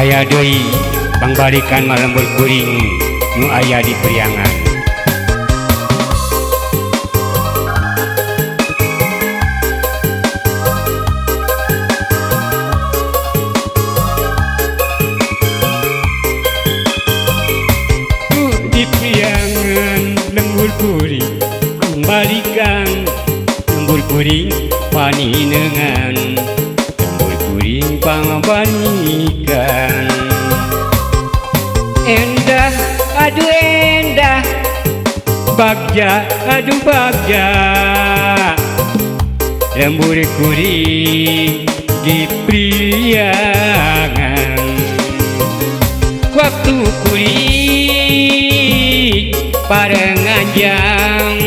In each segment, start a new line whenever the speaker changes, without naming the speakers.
aya deui pangbalikan malembur kuring nu aya di Priangan. Di Priangan lembur kuring pangbalikan lembur kuring paninengan lembur kuring pangbalikan. Endah, aduh endah, bagja, aduh bagja, lembur kuring di Priangan. Waktu kuring parenganjang,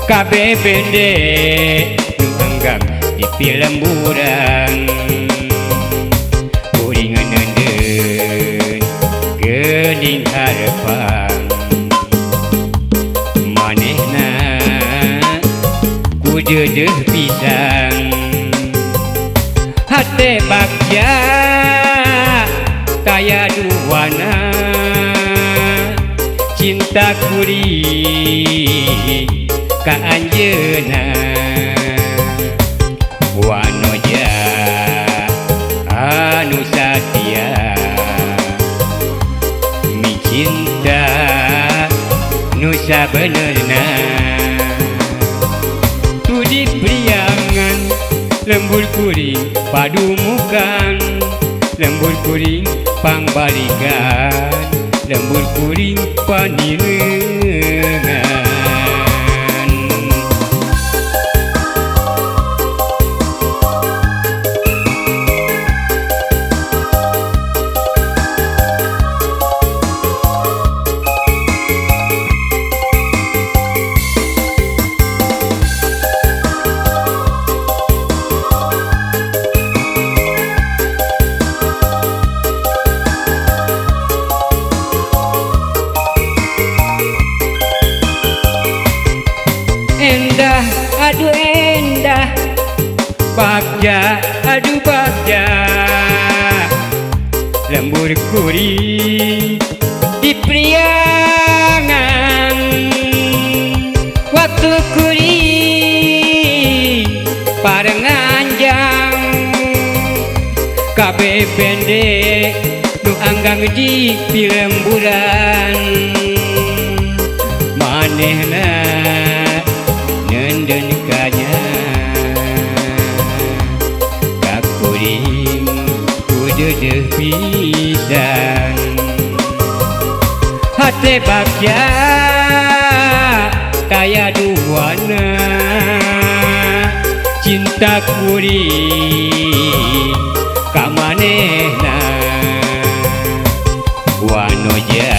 kabeh bende nu anggang di pilemburan. Gening harapan manehna ku dedeh pisan hate bagja taya duana cinta kuring ka anjeunna wanoja anu satia cinta nu sabenerna tu di Priangan lembur kuring padumukan lembur kuring pangbalikan lembur kuring paninengan. Endah, aduh endah, bagja, aduh bagja, lembur kuring di Priangan. Waktu kuring parenganjang, kabeh pendek nu anggang di pilemburan. Manehna nenden kanya ka kuring ku dedeh pisan hate bagja kaya duana cinta kuring ka manehna wanoja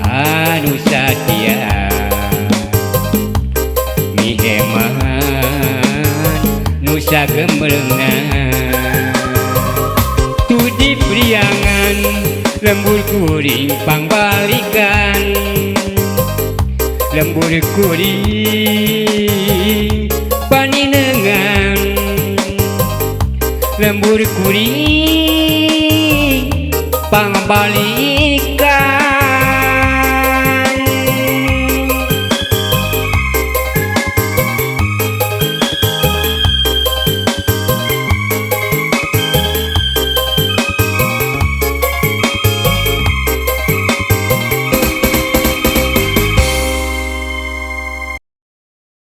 anu satia nusa gemelengan tu di Priangan lembur kuring pangbalikan lembur kuring paninengan lembur kuring pangbalikan.